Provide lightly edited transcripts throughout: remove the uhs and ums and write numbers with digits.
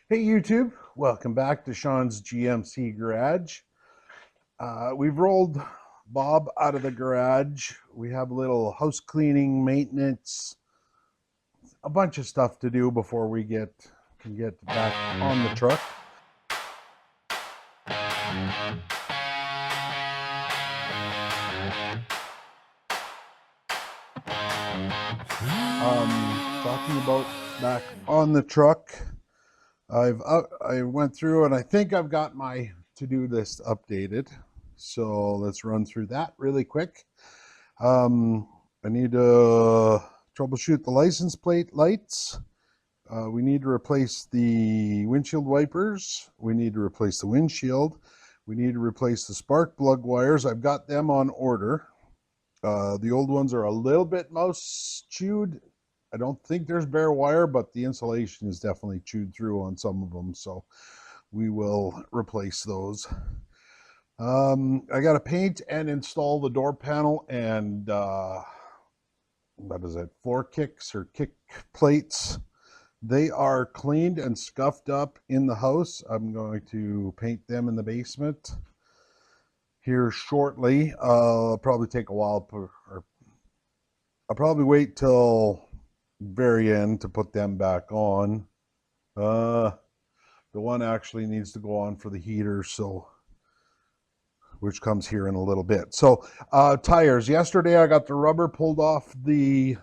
Hey YouTube, welcome back to Sean's GMC Garage. We've rolled Bob out of the garage. We have a little house cleaning, maintenance, a bunch of stuff to do before we can get back on the truck. Talking about back on the truck, I went through and I think I've got my to-do list updated. So let's run through that really quick. I need to troubleshoot the license plate lights. We need to replace the windshield wipers. We need to replace the windshield. We need to replace the spark plug wires. I've got them on order. The old ones are a little bit mouse chewed. I don't think there's bare wire, but the insulation is definitely chewed through on some of them, so we will replace those. I got to paint and install the door panel and what is it, floor kicks or kick plates. They are cleaned and scuffed up in the house. I'm going to paint them in the basement here shortly. It'll probably take a while, or I'll probably wait till very end to put them back on. The one actually needs to go on for the heater, so which comes here in a little bit. So tires. Yesterday I got the rubber pulled off the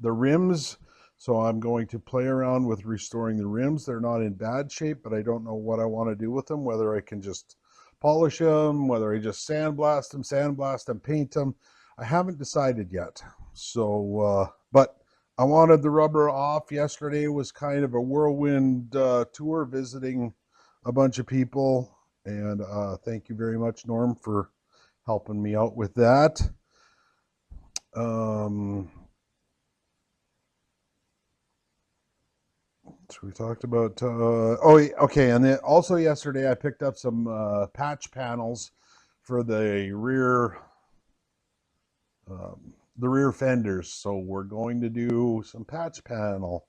rims, so I'm going to play around with restoring the rims. They're not in bad shape, but I don't know what I want to do with them, whether I can just polish them, whether I just sandblast them, paint them. I haven't decided yet. So but I wanted the rubber off. Yesterday was kind of a whirlwind tour, visiting a bunch of people, and thank you very much, Norm, for helping me out with that. So we talked about okay, and then also yesterday I picked up some patch panels for the rear fenders. So we're going to do some patch panel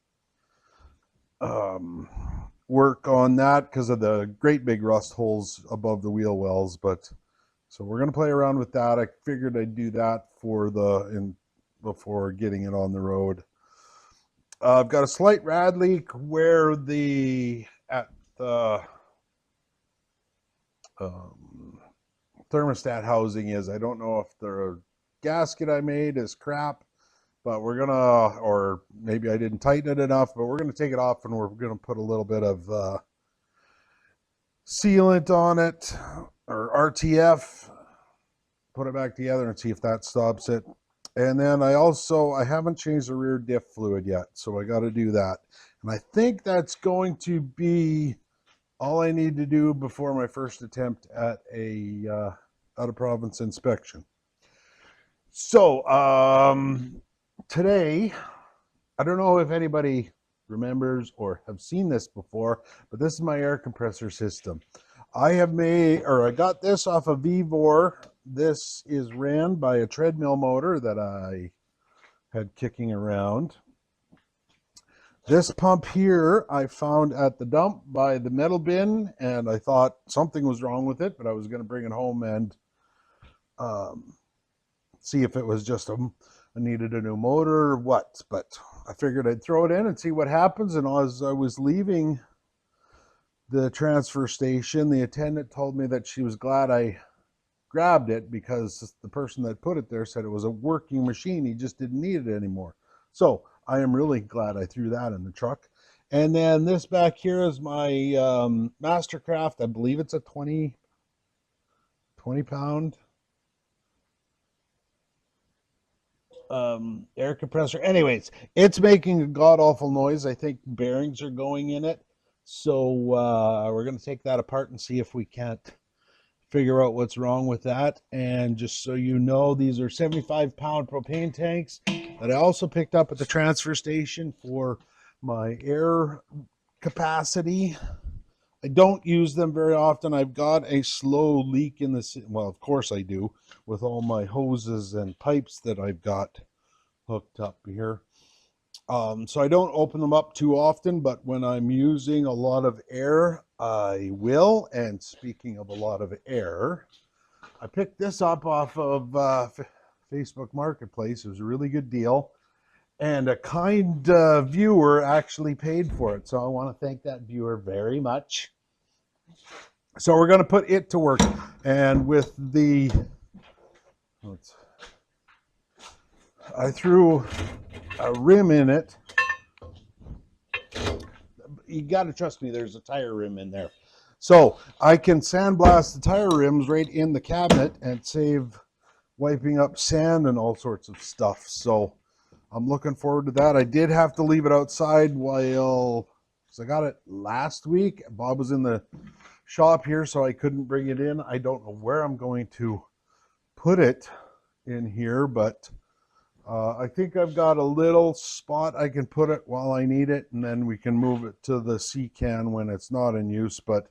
work on that because of the great big rust holes above the wheel wells. But so we're going to play around with that. I figured I'd do that before getting it on the road. I've got a slight rad leak where at the thermostat housing is. I don't know if the gasket I made is crap, but we're gonna, or maybe I didn't tighten it enough, but we're gonna take it off and we're gonna put a little bit of sealant on it, or RTF, put it back together and see if that stops it. And then I haven't changed the rear diff fluid yet, so I got to do that. And I think that's going to be all I need to do before my first attempt at a out of province inspection. So today, I don't know if anybody remembers or have seen this before, but this is my air compressor system. I got this off of Vivor. This is ran by a treadmill motor that I had kicking around. This pump here I found at the dump by the metal bin, and I thought something was wrong with it, but I was going to bring it home and see if it was just I needed a new motor or what. But I figured I'd throw it in and see what happens. And as I was leaving the transfer station, the attendant told me that she was glad I grabbed it because the person that put it there said it was a working machine. He just didn't need it anymore. So I am really glad I threw that in the truck. And then this back here is my Mastercraft. I believe it's a 20 pound air compressor. Anyways, it's making a god awful noise. I think bearings are going in it. So we're going to take that apart and see if we can't figure out what's wrong with that. And just so you know, these are 75-pound propane tanks that I also picked up at the transfer station for my air capacity. I don't use them very often. I've got a slow leak in the, well, of course I do, with all my hoses and pipes that I've got hooked up here. So I don't open them up too often, but when I'm using a lot of air, I will. And speaking of a lot of air, I picked this up off of Facebook Marketplace. It was a really good deal. And a kind viewer actually paid for it. So I want to thank that viewer very much. So we're going to put it to work. And with the, I threw a rim in it. You got to trust me, there's a tire rim in there. So I can sandblast the tire rims right in the cabinet and save wiping up sand and all sorts of stuff. So I'm looking forward to that. I did have to leave it outside while, because I got it last week. Bob was in the shop here, so I couldn't bring it in. I don't know where I'm going to put it in here, but I think I've got a little spot I can put it while I need it, and then we can move it to the sea can when it's not in use. But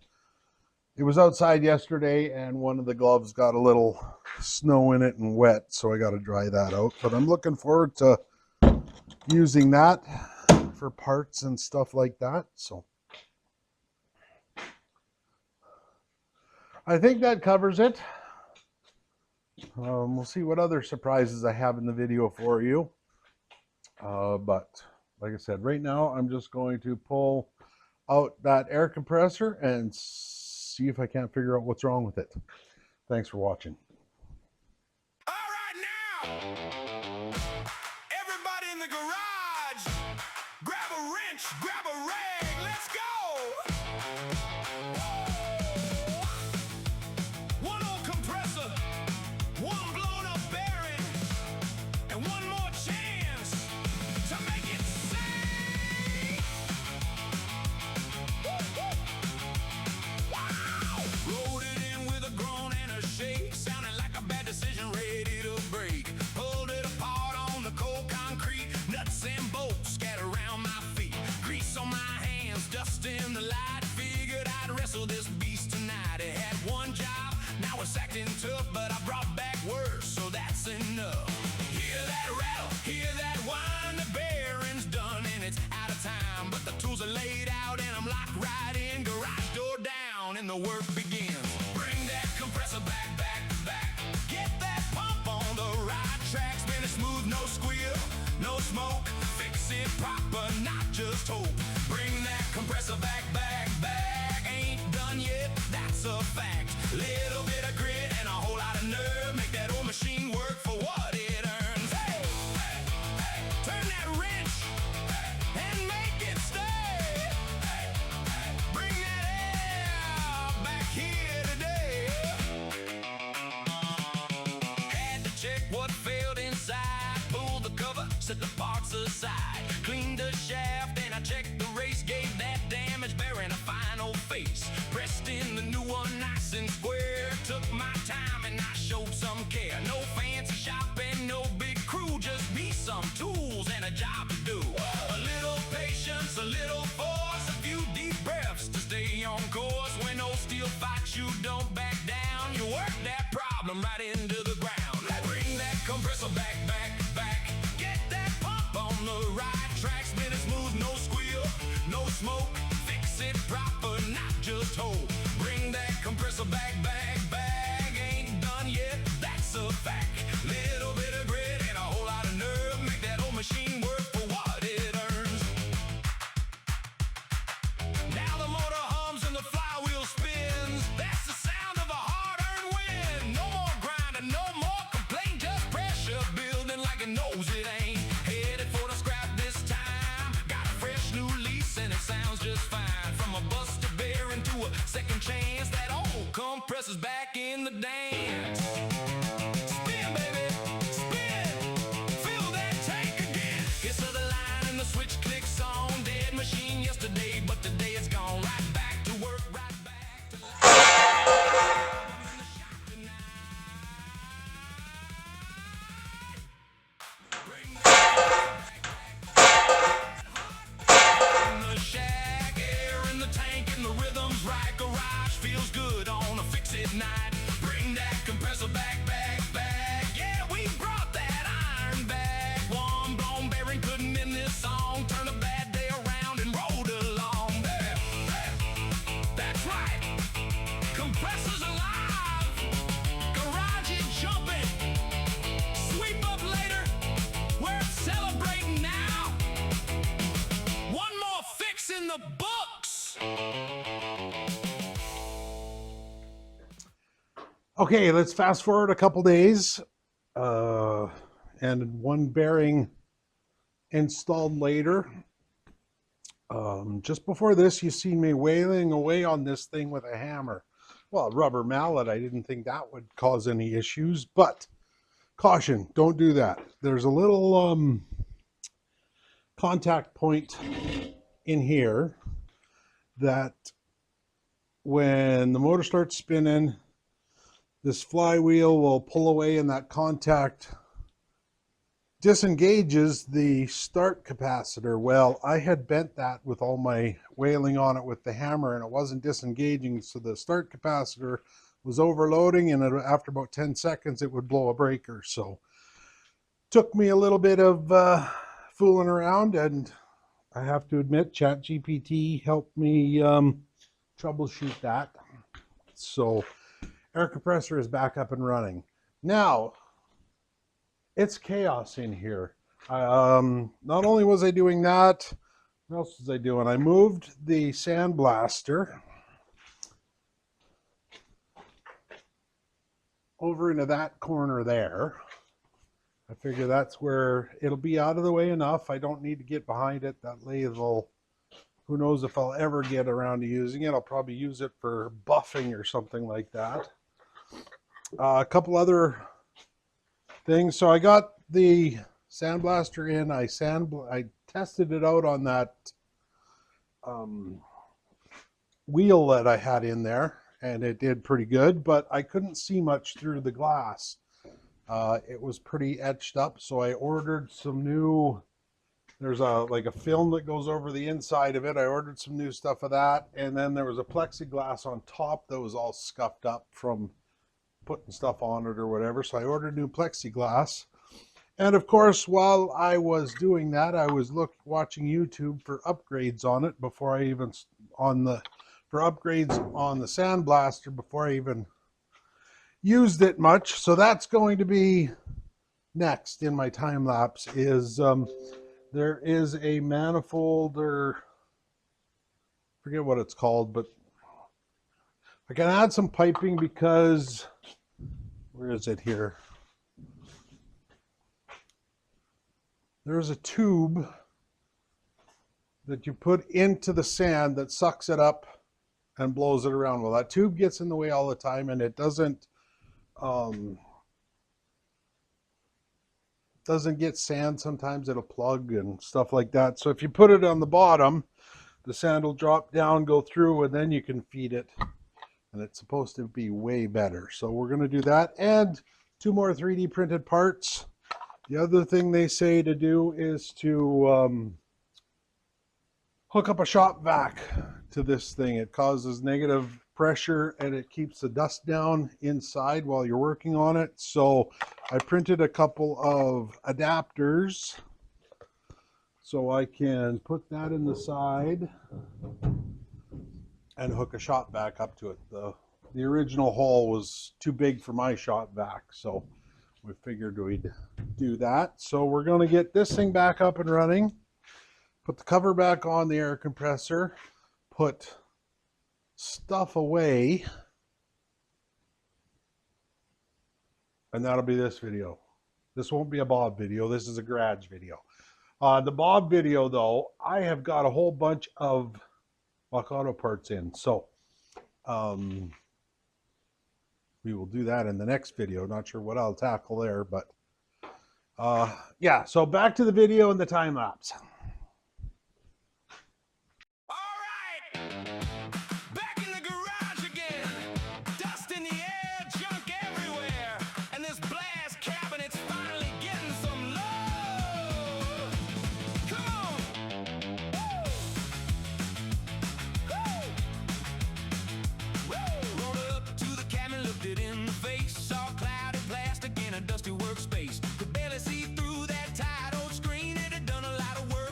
it was outside yesterday, and one of the gloves got a little snow in it and wet, so I got to dry that out. But I'm looking forward to using that for parts and stuff like that. So I think that covers it. We'll see what other surprises I have in the video for you. But like I said, right now I'm just going to pull out that air compressor and see if I can't figure out what's wrong with it. Thanks for watching. All right, now, everybody in the garage, grab a wrench, grab a rag, let's go. One old compressor, one blown up bearing, and one more chance to make it sing. Wow! Rode it in with a groan and a shake, sounding like a bad decision ready to break. Pulled it apart on the cold concrete, nuts and bolts scattered around my feet. Grease on my hands, dust in the light. Figured I'd wrestle this beast tonight. It had one job, now it's acting tough, but I brought back worse, so that's enough. Hear that rattle, hear that whine, the bearing's done and it's out of time. But the tools are laid out and I'm locked right in, garage door down and the work begins. Bring that compressor back, back, back. Get that pump on the right track, spin it smooth, no squeal, no smoke. Fix it proper, not just hope. Bring that compressor back, back, back. Ain't done yet, that's a fact. Little bit of grit and a whole lot of nerve, make that old machine work for what it earns. Hey, hey, hey, turn that wrench and make it stay. Hey, hey, bring that air back here today. Had to check what failed inside, pull the cover, set the parts aside, cleaned the shaft and I checked the race, gave that damaged bearing a final face, pressed in the new one nice and square, took my time and I showed some care. No fancy shopping, no big crew, just me, some tools and a job to do. A little patience, a little force, a few deep breaths to stay on course. When old steel fights you, don't back down, you work that problem right into the ground. Bring that compressor back, back, back. Get that pump on the right track, spin it smooth, no squeal, no smoke. Fix it proper, not just hope. Bring that compressor back, back, back. Ain't done yet, that's a fact. Little bit of grit and a whole lot of nerve, make that old machine work for what it earns. Now the motor hums and the flywheel spins, that's the sound of a hard-earned win. No more grinding, no more complaint, just pressure building like it knows it ain't. Headed for the scrap this time, got a fresh new lease and it sounds just fine. From a busted bearing to a second chance, that old compressor's back in the dance. Spin, baby, spin, fill that tank again. Kiss of the line and the switch clicks on. Dead machine yesterday, but today it's gone. Right back to work, right back to the in the shop tonight. Bring that in the shack, air in the tank and the rhythm's right. Garage feels good on a fix-it night. Bring that compressor back, back, back. Yeah, we brought that iron back. One blown bearing couldn't end this song. Okay, let's fast forward a couple days. And one bearing installed later. Just before this, you see me wailing away on this thing with a hammer. Well, a rubber mallet, I didn't think that would cause any issues, but caution, don't do that. There's a little contact point in here that when the motor starts spinning, this flywheel will pull away and that contact disengages the start capacitor. Well, I had bent that with all my wailing on it with the hammer and it wasn't disengaging, so the start capacitor was overloading, and after about 10 seconds it would blow a breaker. So took me a little bit of fooling around, and I have to admit ChatGPT helped me troubleshoot that. So air compressor is back up and running now. It's chaos in here. Not only was I doing that, what else was I doing? I moved the sandblaster over into that corner there. I figure that's where it'll be out of the way enough. I don't need to get behind it. That lathe will, who knows if I'll ever get around to using it. I'll probably use it for buffing or something like that. A couple other things. So I got the sandblaster in. I tested it out on that wheel that I had in there, and it did pretty good, but I couldn't see much through the glass. It was pretty etched up, so I ordered some new, there's like a film that goes over the inside of it. I ordered some new stuff of that, and then there was a plexiglass on top that was all scuffed up from putting stuff on it or whatever, so I ordered new plexiglass. And of course, while I was doing that, I was watching YouTube for upgrades on it before I even for upgrades on the sandblaster before I even used it much. So that's going to be next in my time lapse. Is there is a manifold, or forget what it's called, but I can add some piping because, where is it here? There's a tube that you put into the sand that sucks it up and blows it around. Well, that tube gets in the way all the time, and it doesn't get sand. Sometimes it'll plug and stuff like that. So if you put it on the bottom, the sand will drop down, go through, and then you can feed it. And it's supposed to be way better. So we're going to do that, and 2 more 3D printed parts. The other thing they say to do is to hook up a shop vac to this thing. It causes negative pressure and it keeps the dust down inside while you're working on it. So I printed a couple of adapters so I can put that in the side and hook a shop vac up to it. The original hole was too big for my shop vac, so we figured we'd do that. So we're going to get this thing back up and running, put the cover back on the air compressor, put stuff away, and that'll be this video. This won't be a Bob video. This is a garage video. The Bob video, though, I have got a whole bunch of Rock Auto parts in. So we will do that in the next video. Not sure what I'll tackle there, but yeah, so back to the video and the time lapse. All right, back in the garage again. Dust in the air, junk everywhere, and this blast cabinet's finally getting some love. Come on. Woo. Woo. Rolled up to the cabin, looked it in the face, saw cloudy plastic in a dusty workspace. Could barely see through that tight old screen. It had done a lot of work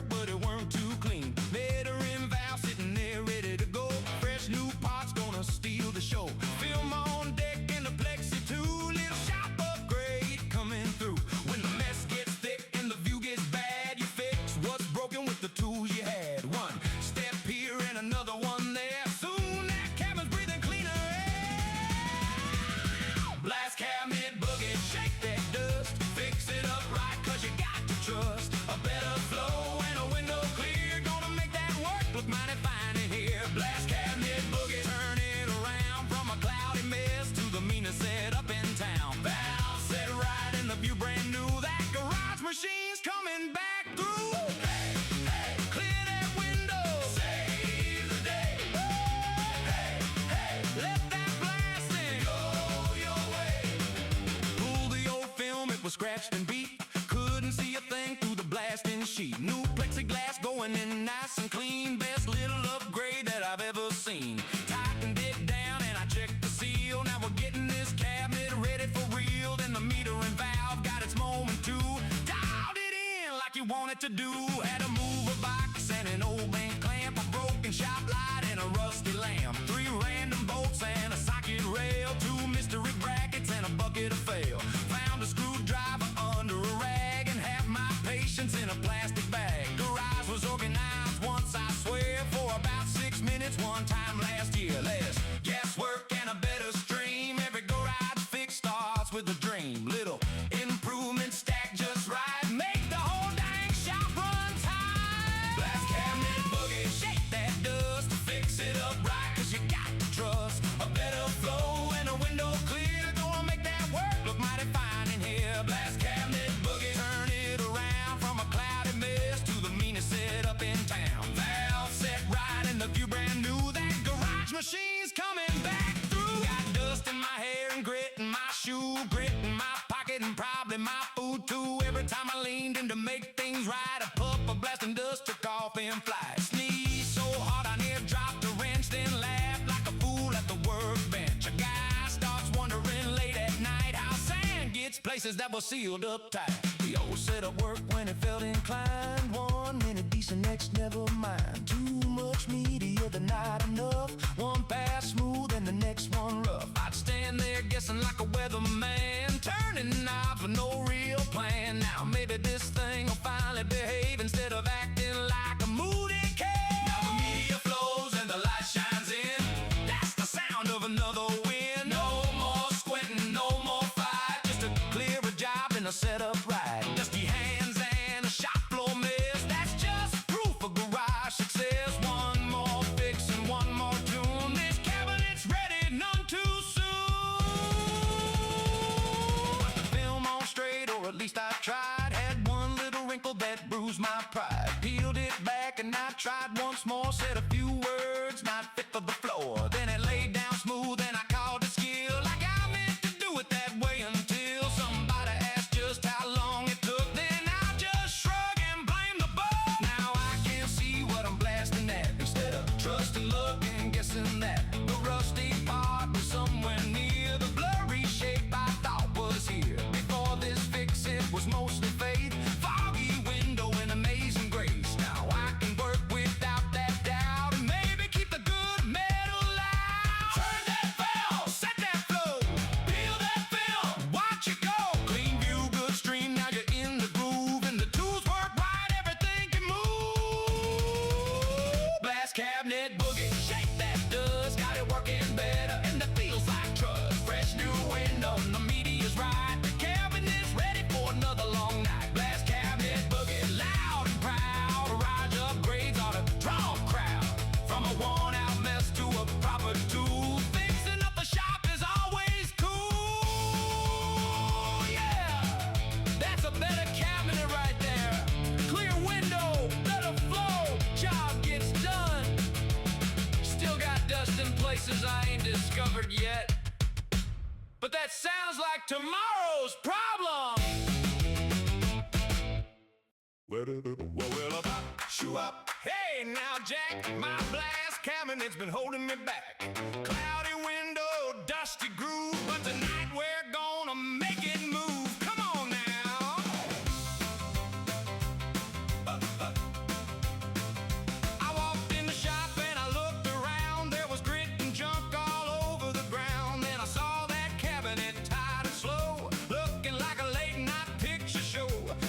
scratched and beat. Couldn't see a thing through the blasting sheet. New plexiglass going in nice and clean. Best little upgrade that I've ever seen. Tightened it down and I checked the seal. Now we're getting this cabinet ready for real. Then the meter and valve got its moment too. Dialed it in like you want it to do. Had a mover box and an old bank clamp, a broken shop light and a rusty lamp. 3 random bolts and a socket rail. 2 mystery brackets and a bucket of fail. Found a screwdriver under a rag and half my patience in a plastic bag. Garage was organized once, I swear, for about 6 minutes one time last year. Less guesswork and a better stream. Every garage fix starts with a dream. Little improvements stacked just right, make the whole dang shop run tight. Blast cabinet boogie, shake that dust, fix it up right, 'cause you got to trust a better flow and a window clear. Gonna make that work look mighty fine in here. Blast cabinet boogie, turn it around from a cloudy mess to the meanest setup in town. Valve set right and the view brand new. That garage machine's coming back through. Got dust in my hair and grit in my shoe, grit in my pocket and probably my food too. Every time I leaned in to make things right, a puff of blasting dust took off in flight. Sneezed so hard I near dropped a wrench, then laughed like a fool at the workbench. A guy starts wondering late at night how sand gets places that were sealed up tight. The old setup worked when it felt inclined. 1 minute decent, next never mind. Too much media, the not enough. One pass smooth and the next one rough. I'd stand there guessing like a weatherman, turning knobs with no real plan. Now maybe this thing will finally behave instead of acting like a moody cave. Now the media flows and the light shines in. That's the sound of another win. No more squinting, no more fight. Just a clearer job and a setup right. Dusty hands and a shop floor mess. That's just proof of garage success. One more fix and one more tune. This cabinet's ready, none too soon. Put the film on straight, or at least I tried. Had one little wrinkle that bruised my pride. Peeled it back and I tried once more. Said a few words not fit for the floor. Then it laid down smooth and I called it skill. Like I meant to do it that way until somebody asked just how long it took. Then I just shrug and blame the bug. Now I can see what I'm blasting at, instead of trusting luck and guessing that the rusty part was somewhere near the blurry shape I thought was here. Before this fix it was mostly fade, foggy window and amazing grace. Now I can work without that doubt and maybe keep the good metal out. Turn that valve, set that flow, peel that film, watch it go. Clean view, good stream, now you're in the groove and the tools work right, everything can move. Blast cabinet boogie, shake that dust, got it working better and it feels like trust. Fresh new window, the media's right, the cabinet's ready for another long night. Blast cabinet boogie, loud and proud. Garage upgrades ought to draw a crowd. From a worn out mess to a proper tool, fixing up the shop is always cool. Yeah, that's a better cabinet right there. Clear window, better flow, job gets done. Still got dust in places I ain't discovered yet, but that sounds like tomorrow's problem. Well, up, shoe up. Hey, now Jack, my blast cabinet's been holding me back. Cloudy window, dusty groove, but tonight we're gonna make it move. Come on now. I walked in the shop and I looked around. There was grit and junk all over the ground. Then I saw that cabinet tight and slow, looking like a late night picture show.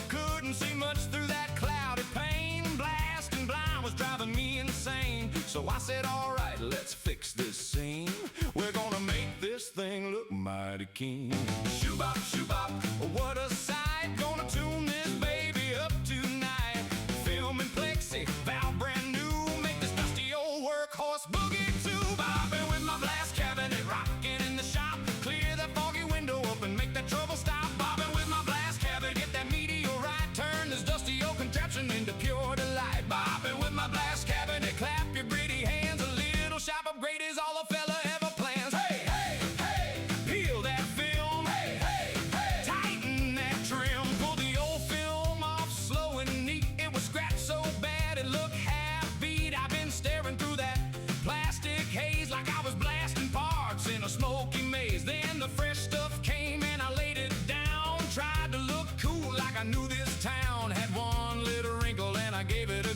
Couldn't see much through that cloudy pane. Blasting blind was driving me insane. So I said, all right, let's fix this scene. We're gonna make this thing look mighty keen. Shoe-bop, shoe-bop, what a sight. Gonna tune this baby up tonight. Film and plexi, valve brand new. Make this dusty old workhorse boogie too. Bopping with my blast cabinet, rocking in the shop. Clear that foggy window up and make that trouble stop. Bopping with my blast cabinet, get that meteorite. Turn this dusty old contraption into pure delight. Bopping with my blast cabinet, clap your gritty hands. A little shop upgrade is all a fella ever plans. Hey, hey, hey, peel that film. Hey, hey, hey,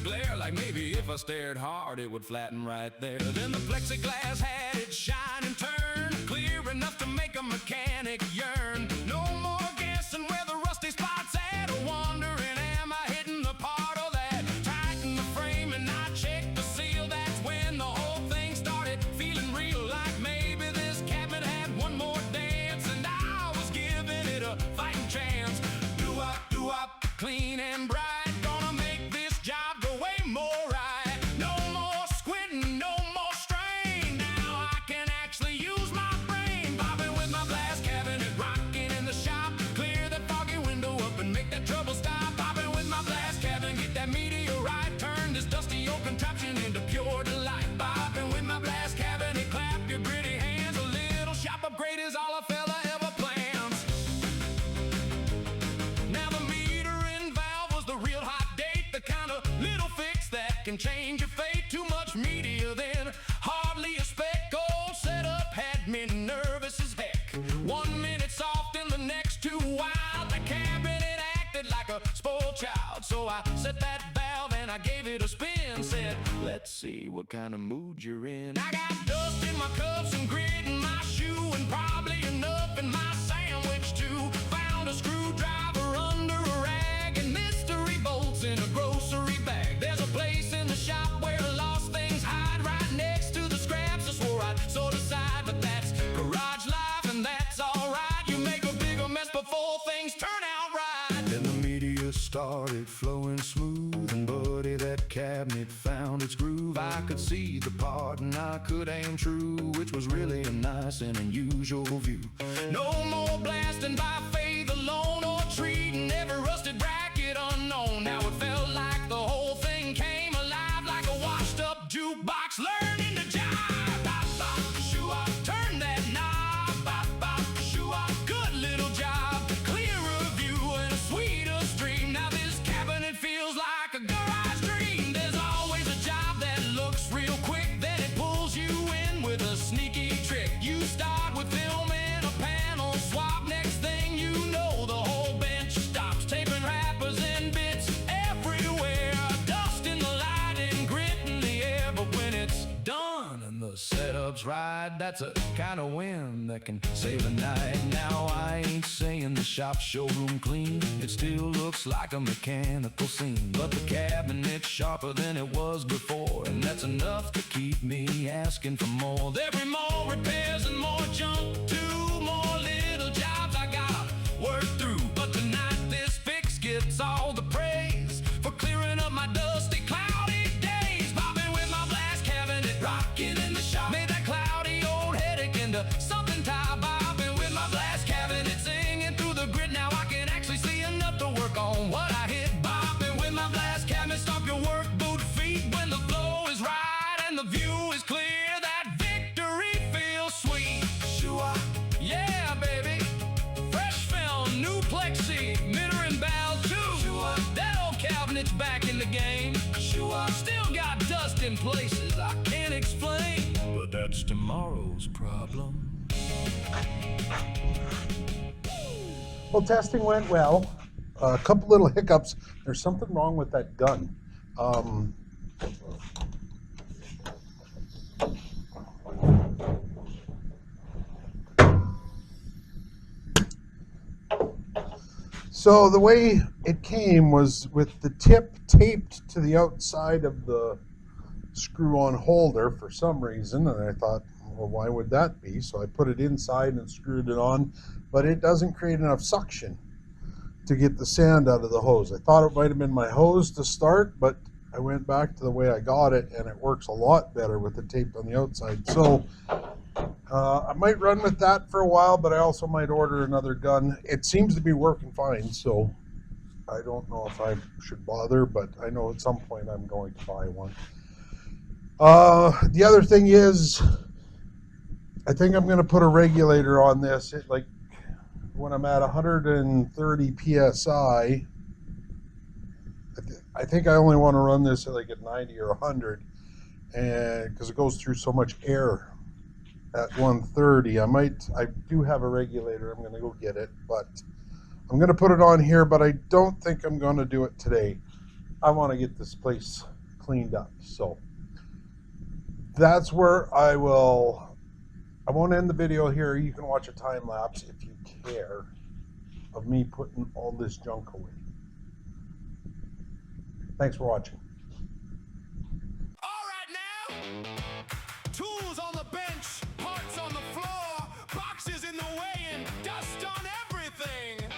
glare, like maybe if I stared hard it would flatten right there. Then the plexiglass had its shine and turn, clear enough to make a mechanic yearn. No more guessing where the rusty spot's at, or wondering am I hitting the part of that. Tighten the frame and I checked the seal. That's when the whole thing started feeling real, like maybe this cabinet had one more dance, and I was giving it a fighting chance. Do up, clean and bright. Gonna make this job go way more right. No more squinting, no more strain. Now I can actually use my brain. Bobbing with my glass cabinet, rocking in the shop. Clear that foggy window up and make that trouble stop. Bobbing with my glass cabinet, get that meteorite. Turn this dusty old contraption into pure delight. Bobbing with my glass cabinet, clap your gritty hands. A little shop upgrade is all a fella ever plans. Now the metering valve was the real hot date, the kind of little fix that can change your fate. Too much media then, hardly a speck. Old setup had me nervous as heck. 1 minute soft and the next too wild. The cabinet acted like a spoiled child. So I set that valve and I gave it a spin. Said, let's see what kind of mood you're in. I got dust in my cuffs and grit in my shoe, and probably enough in my sandwich too. Found a screwdriver under a rag and mystery bolts in a grocery bag. There's a place in the shop where lost things hide, right next to the scraps. I swore I'd sort aside, but that's garage life and that's alright. You make a bigger mess before things turn out right. Then the media started flowing smooth, and buddy, that cabinet found its groove. I could see the part and I could aim true, which was really a nice and unusual view. No more blasting by faith alone, or treating every rusted bracket unknown. Now it felt like the whole thing came alive, like a washed up jukebox learning to jive. Bop, bop, shoo-up, turn that knob. Bop, bop, shoo-up, good little job. Clearer view and a sweeter stream. Now this cabinet feels like a garage dream. There's always a job that looks real quick, then it pulls you in with a sneaky trick. You start with filming a panel swap. Next thing you know, the whole bench stops. Taping wrappers and bits everywhere. Dust in the light and grit in the air. But when it's done and the setup's right, that's a kind of win that can save a night. Now I ain't saying the shop showroom clean, it still looks like a mechanical scene. But the cabinet's sharper than it was before, and that's enough to keep me asking for more. There'll be more repairs and more junk, two more little jobs I gotta work through. But tonight this fix gets all the praise for clearing up my dusty, cloudy days. Bobbing with my glass cabinet, rocking in the shop, made that cloudy old headache into something top. Bobbing with my glass cabinet, singing through the grit. Now I can actually see enough to work on what I hit. Bobbing with my glass cabinet, stop your work boot feet when the flow is right and the view is clear. That victory feels sweet. Shoo-ah, yeah, baby. Fresh film, new plexi, mirror and valve too. Shoo-ah, that old cabinet's back in the game. Shoo-ah, still got dust in places I can't explain, but that's tomorrow's problem. Well, testing went well. A couple little hiccups. There's something wrong with that gun. So the way it came was with the tip taped to the outside of the screw-on holder for some reason, and I thought, well, why would that be? So I put it inside and screwed it on, but it doesn't create enough suction to get the sand out of the hose. I thought it might have been my hose to start, but I went back to the way I got it, and it works a lot better with it taped on the outside. So I might run with that for a while, but I also might order another gun. It seems to be working fine, so I don't know if I should bother, but I know at some point I'm going to buy one. The other thing is, I think I'm going to put a regulator on this. Like when I'm at 130 psi, I think I only want to run this at like at 90 or 100, and because it goes through so much air at 130. I do have a regulator. I'm going to go get it, but I'm going to put it on here, but I don't think I'm going to do it today. I want to get this place cleaned up. So that's where I won't end the video here. You can watch a time lapse if you care of me putting all this junk away. Thanks for watching. All right now, tools on the bench, parts on the floor, boxes in the way, and dust on everything.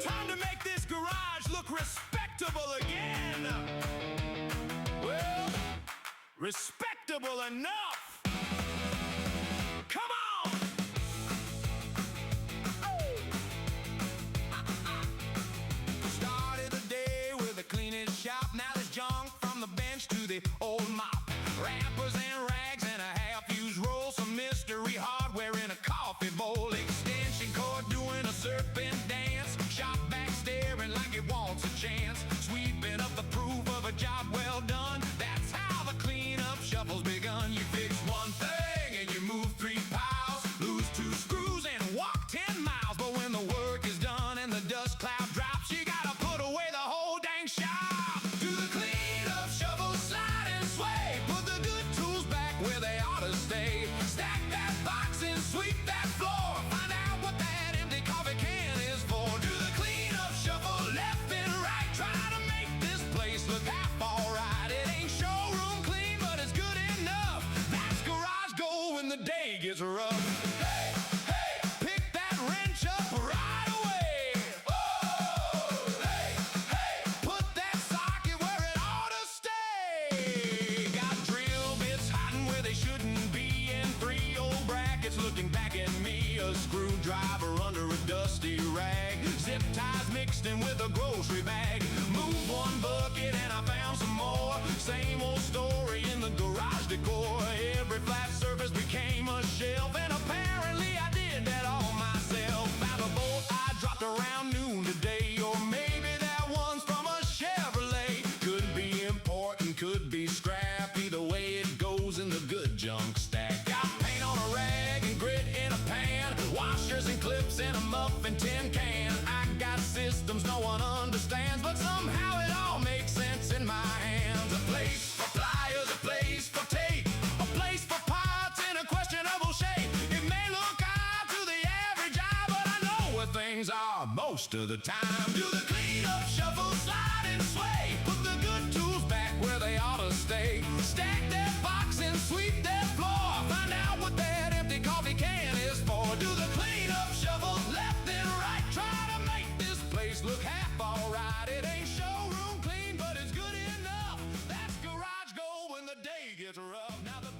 Time to make this garage look respectable again. Well, respectable enough. Come on! Started the day with the cleanest shop. Now there's junk from the bench to the old mop. Wrappers and rags and a half-used roll. Some mystery hardware in a coffee bowl. Extension cord doing a serpent dance. Shop back staring like it wants a chance. Sweeping up the proof of a job well done. That's how the cleanup shuffle's begun. You fix one thing and you move 3 piles. Lose 2 screws and walk 10 miles. But when the work is done and the dust cloud drops, you gotta put away the whole dang shop. Do the cleanup shovel, slide and sway. Put the good tools back where they ought to stay. Stack that box and sweep that floor. Find out what that empty coffee can is for. Do the cleanup shuffle, left and right. Try to make this place look half alright. It ain't showroom clean, but it's good enough. That's garage gold when the day gets rough. Hey, hey, pick that wrench up right away. Oh, hey, hey, put that socket where it ought to stay. Got drill bits hiding where they shouldn't be, and 3 old brackets looking back at me. A screwdriver under a dusty rag. Zip ties mixed in with a grocery bag. Move 1 bucket and I found some more. Same old story in the garage decor. Every flat surface became a shelf, and apparently I did that all myself. Found a bolt I dropped around noon today, or maybe that one's from a Chevrolet. Could be important, could be scrap. Either way it goes in the good junk stack. Got paint on a rag and grit in a pan. Washers and clips in a muffin tin can. I got systems no one understands, but somehow it all makes sense in my hands. A place for pliers, a place for tape, a place for parts in a questionable shape. It may look odd to the average eye, but I know where things are most of the time. Do the cleanup shuffle, slide and sway. Put the good tools back where they ought to stay. Stack that box and sweep that floor. Find out what that empty coffee can is for. Do the cleanup shuffle, left and right. Try to make this place look half alright. It ain't showroom clean, but it's good enough. That's garage gold when the day gets rough. Now the